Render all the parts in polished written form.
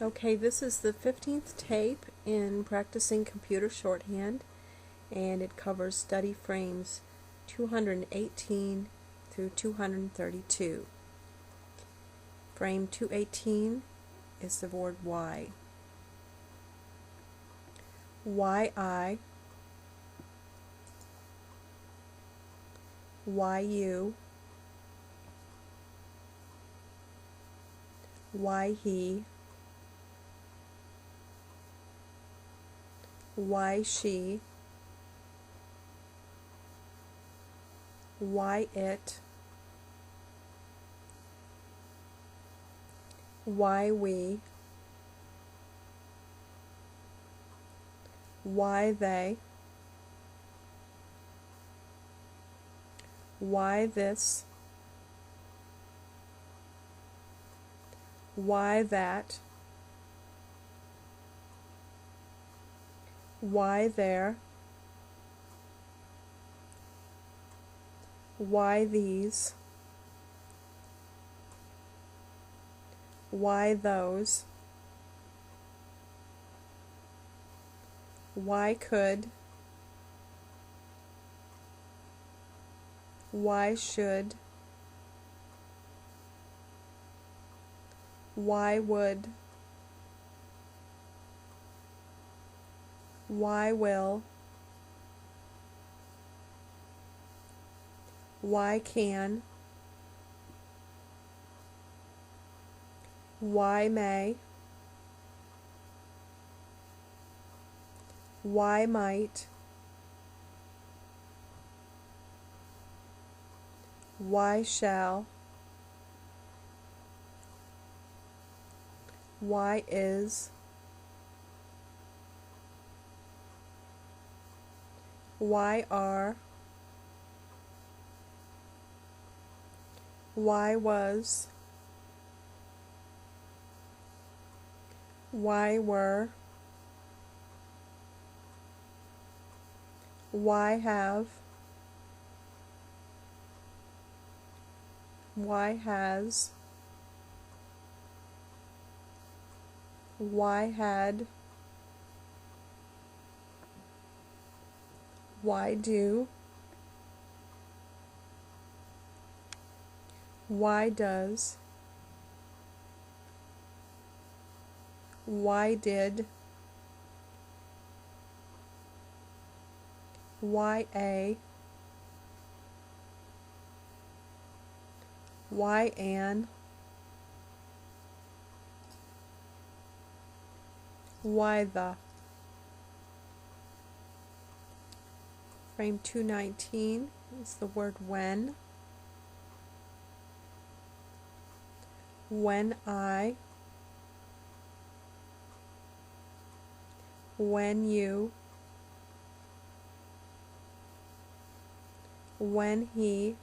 Okay, this is the 15th tape in Practicing Computer Shorthand, and it covers study frames 218 through 232. Frame 218 is the word why. Why I, why you, why he, why she, why it, why we, why they, why this, why that, why there, why these, why those, why could, why should, why would, why will, why can, why may, why might, why shall, why is, why are, why was, why were, why have, why has, why had, why do, why does, why did, why a, why an, why the. Frame 219 is the word when. When I, when you, when he,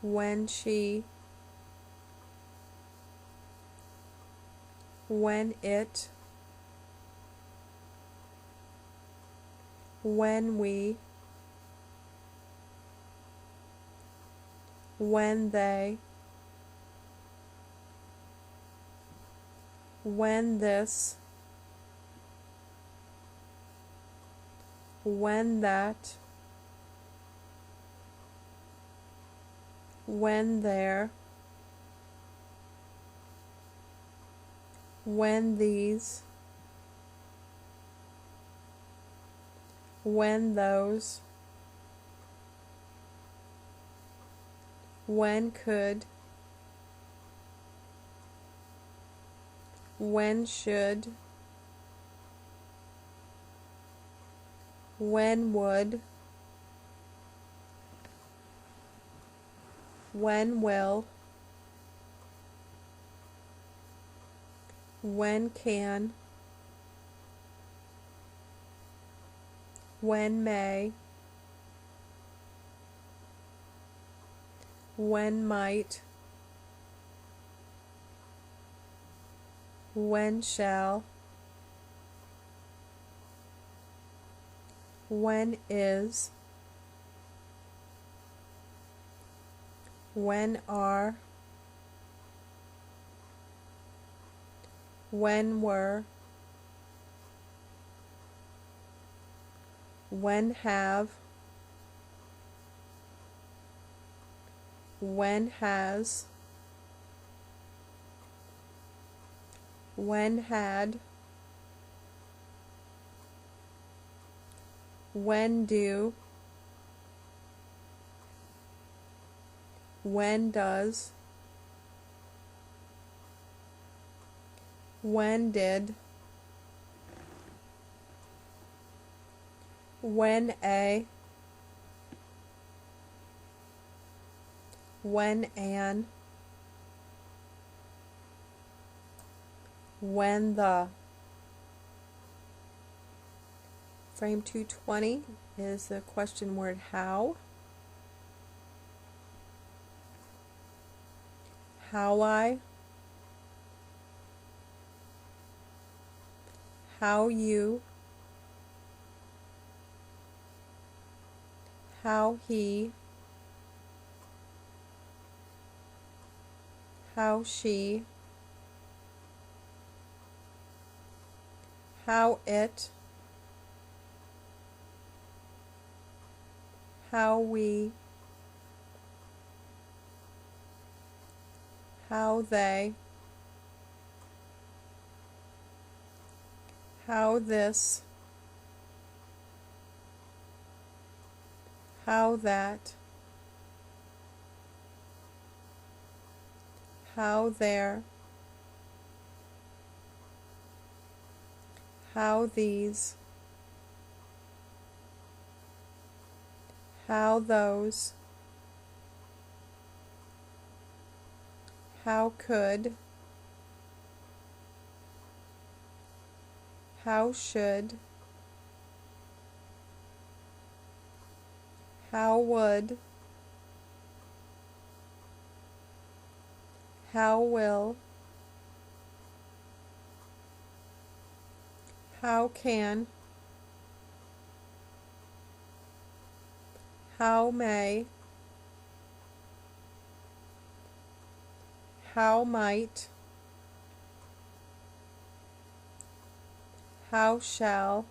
when she, when it, when we, when they, when this, when that, when there, when these, when those, when could, when should, when would, when will, when can, when may, when might, when shall, when is, when are, when were, when have, when has, when had, when do, when does, when did, when a, when an, when the. Frame 220 is the question word how. How I, how you, how he, how she, how it, how we, how they, how this, how that, how there, how these, how those, how could, how should, how would, how will, how can, how may, how might, how shall,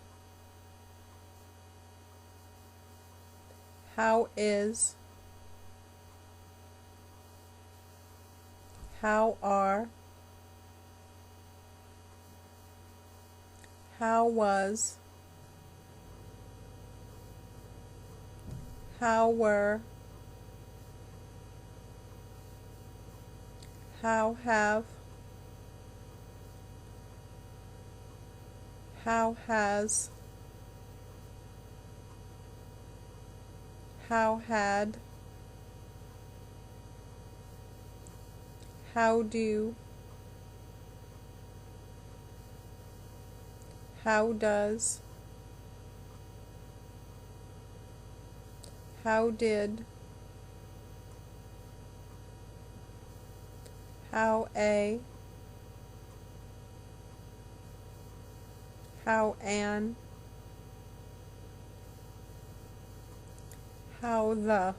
how is, how are, how was, how were, how have, how has, how had, how do, how does, how did, how a, how an, how the.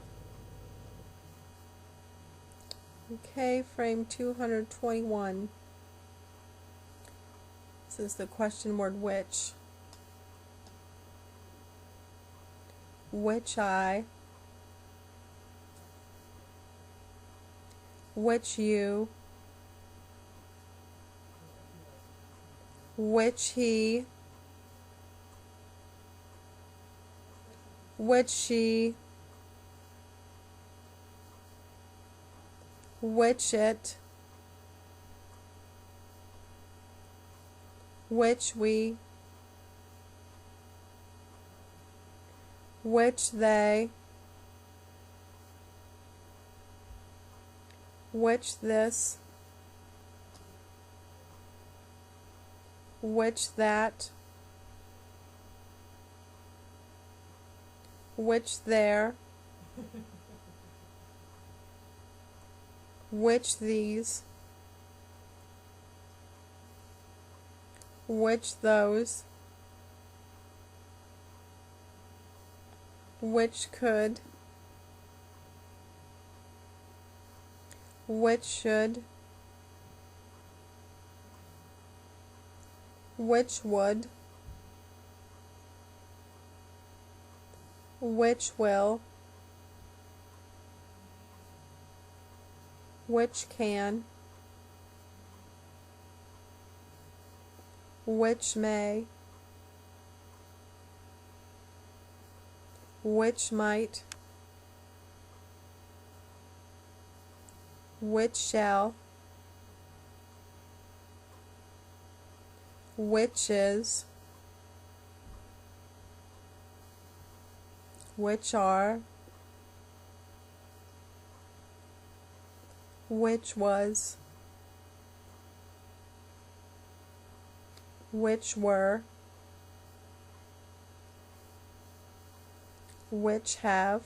Okay, frame 221. This is the question word which. Which I, which you, which he, which she, which it, which we, which they, which this, which that, which there, which these, which those, which could, which should, which would, which will, which can, which may, which might, which shall, which is, which are, which was, which were, which have,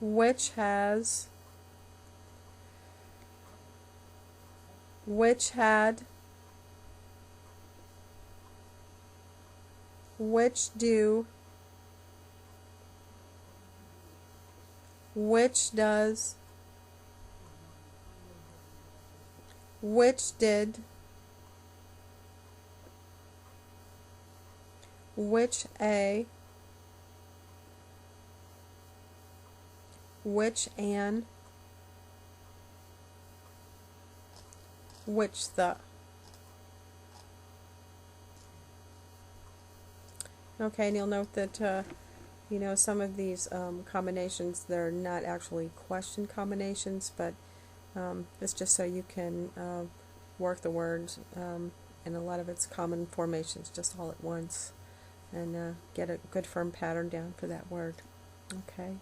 which has, which had, which do, which does, which did, which a, which an, which the. Okay, and you'll note that some of these combinations, they're not actually question combinations, but it's just so you can work the words and a lot of its common formations just all at once and get a good firm pattern down for that word. Okay.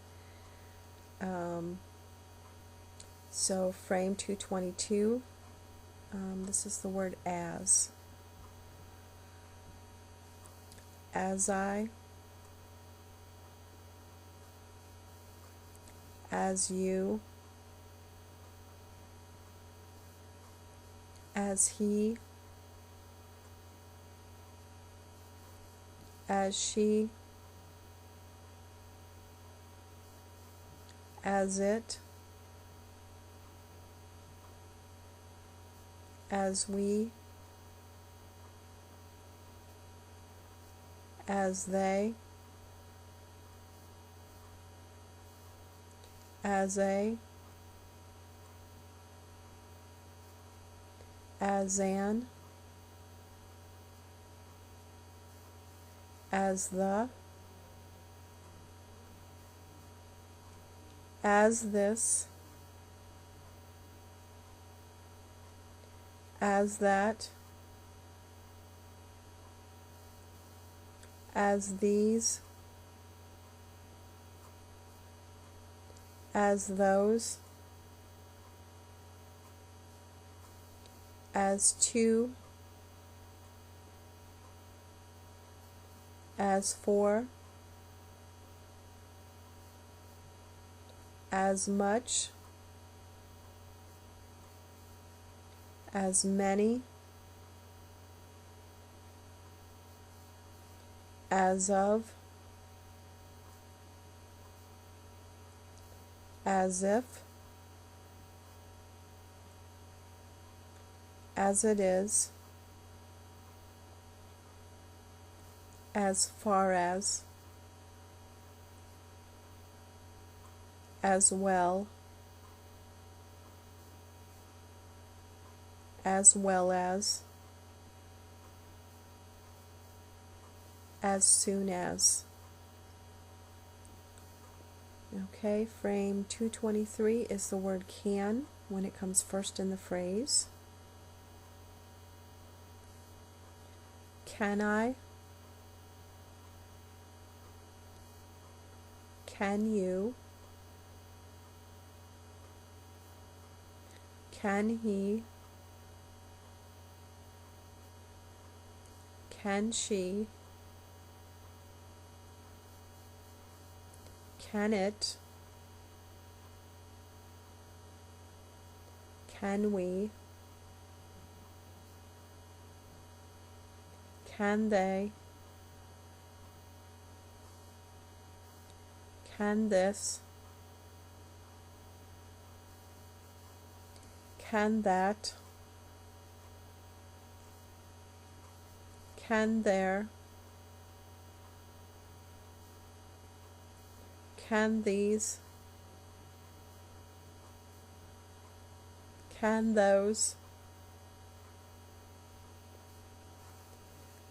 So frame 222, this is the word as. As I, as you, as he, as she, as it, as we, as they, as a, as an, as the, as this, as that, as these, as those, as to, as for, as much, as many, as of, as if, as it is, as far as well as soon as. Okay, frame 223 is the word can when it comes first in the phrase. Can I? Can you? Can he? Can she? Can it? Can we? Can they? Can this? Can that? can there, can these, can those,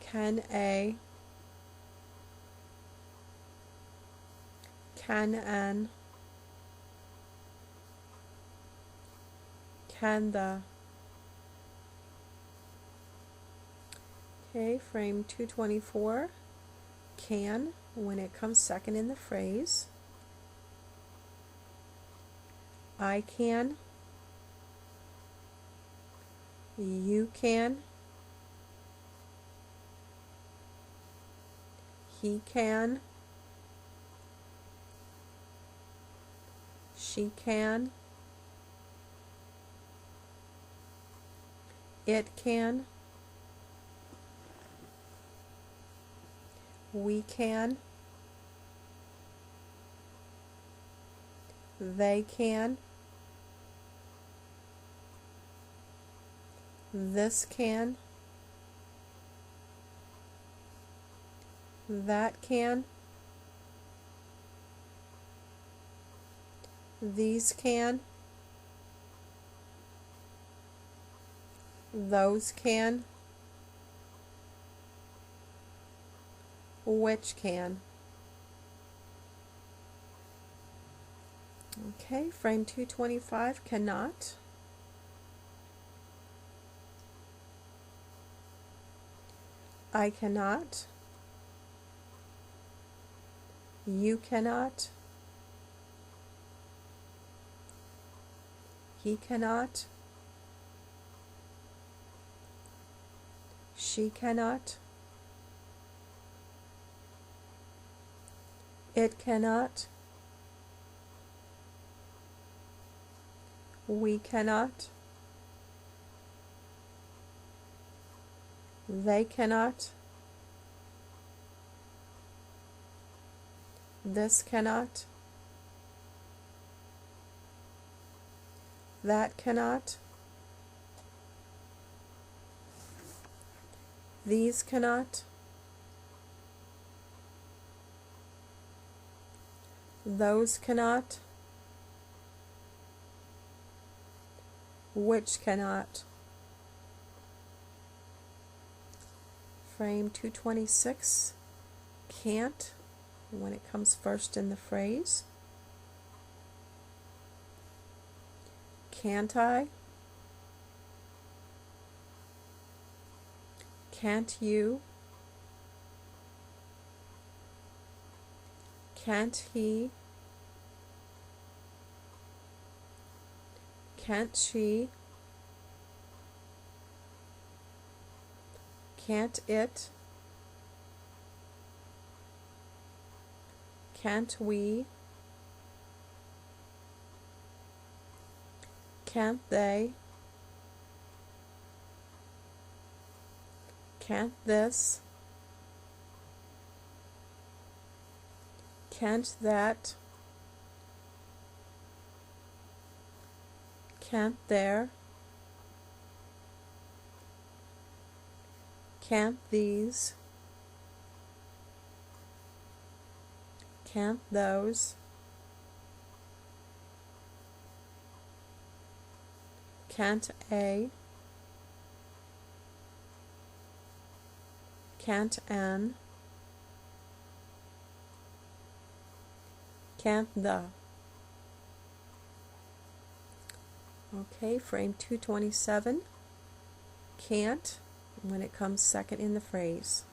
can a, can an, can the. Okay, frame 224, can, when it comes second in the phrase. I can, you can, he can, she can, it can, we can, they can, this can, that can, these can, those can, which can. Okay, frame 225, cannot. I cannot. You cannot. He cannot. She cannot. It cannot. We cannot. They cannot. This cannot. That cannot. These cannot. Those cannot. Which cannot. Frame 226, can't, when it comes first in the phrase. Can't I? Can't you? Can't he? Can't she? Can't it? Can't we? Can't they? Can't this? Can't that? Can't there? Can't these? Can't those? Can't a? Can't an? Can't the? Okay, frame 227, can't, when it comes second in the phrase.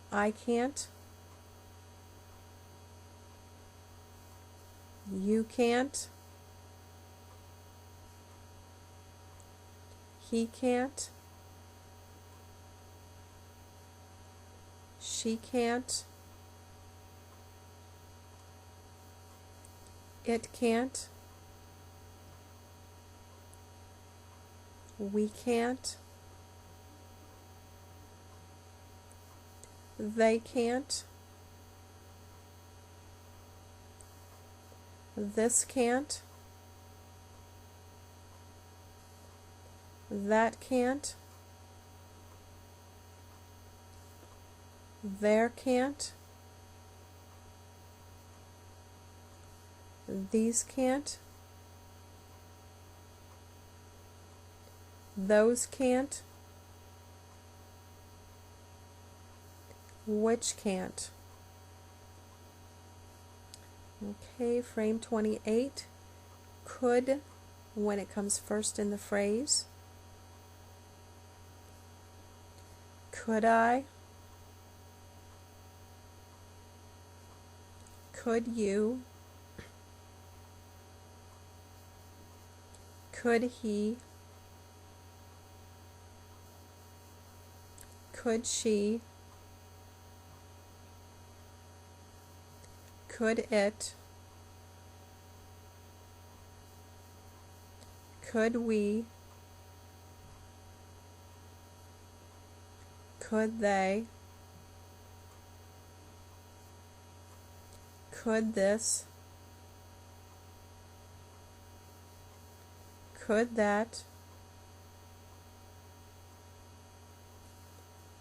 I can't. You can't. He can't. She can't. It can't. We can't. They can't. This can't. That can't. there can't, these can't, those can't, which can't. Okay, frame 28. Could, when it comes first in the phrase. Could I? Could you? Could he? Could she? Could it? Could we? Could they? Could this? Could that?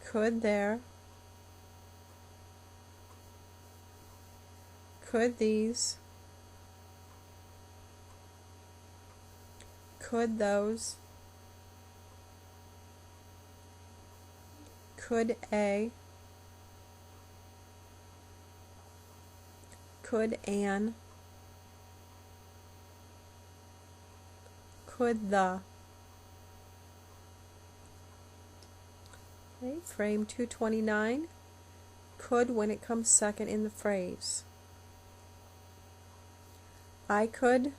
Could there? Could these? Could those? Could a? Could an? Could the? Okay, frame 229. Could when it comes second in the phrase. I could.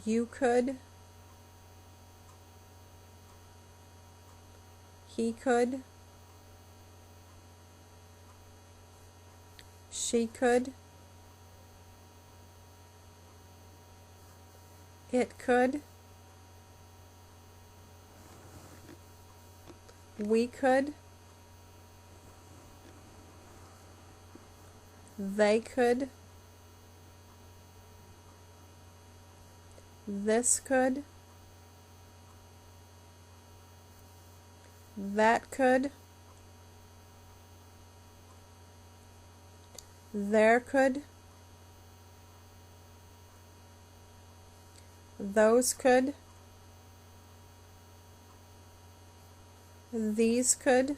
You could. He could. She could. It could. We could. They could. This could. That could. There could. Those could. These could.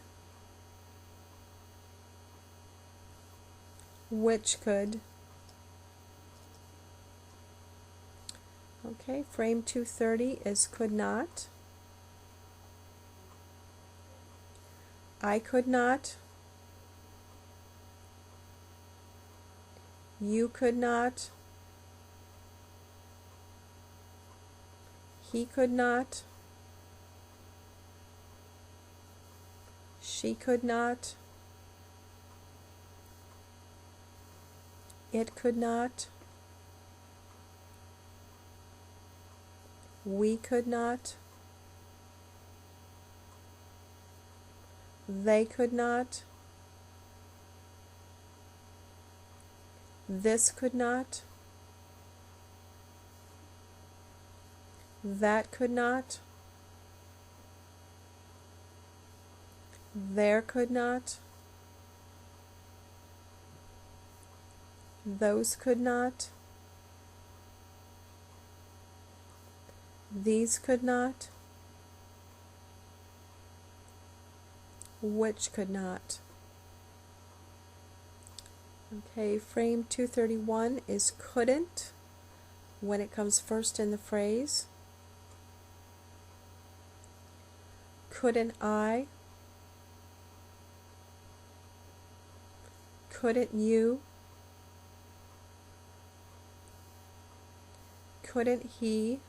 Which could. Okay, frame 230 is could not. I could not. You could not. He could not. She could not. It could not. We could not. They could not. This could not. That could not. There could not. Those could not. These could not. Which could not. Okay, frame 231 is couldn't when it comes first in the phrase. Couldn't I? Couldn't you? Couldn't he?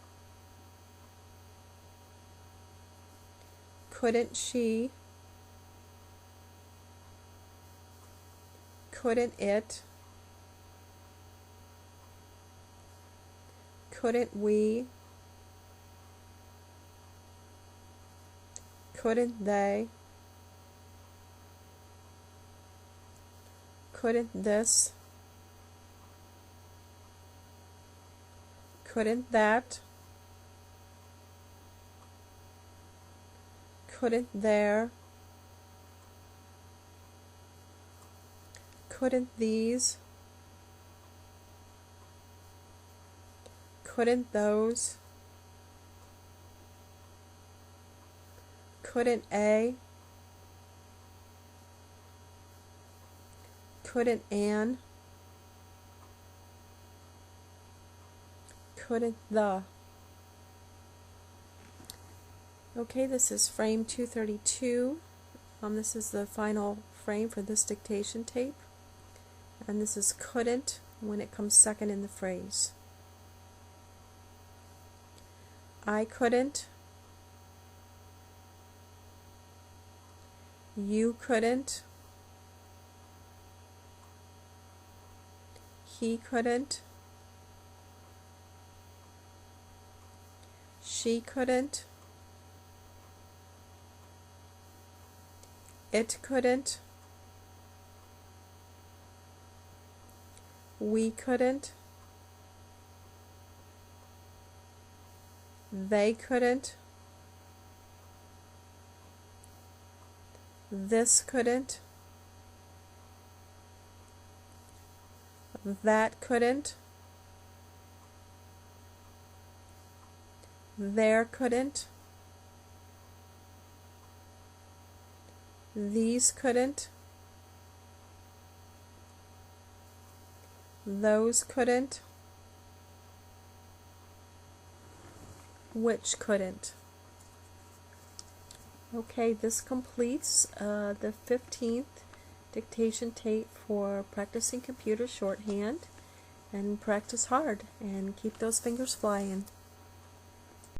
Couldn't she? Couldn't it? Couldn't we? Couldn't they? Couldn't this? Couldn't that? Couldn't there? couldn't these, couldn't those, couldn't a, couldn't an, couldn't the. Okay, this is frame 232. This is the final frame for this dictation tape. And this is couldn't when it comes second in the phrase. I couldn't. You couldn't. He couldn't. She couldn't. It couldn't. We couldn't. They couldn't. This couldn't. That couldn't. There couldn't. These couldn't. Those couldn't. Which couldn't. Okay, this completes the 15th dictation tape for practicing computer shorthand. And practice hard and keep those fingers flying.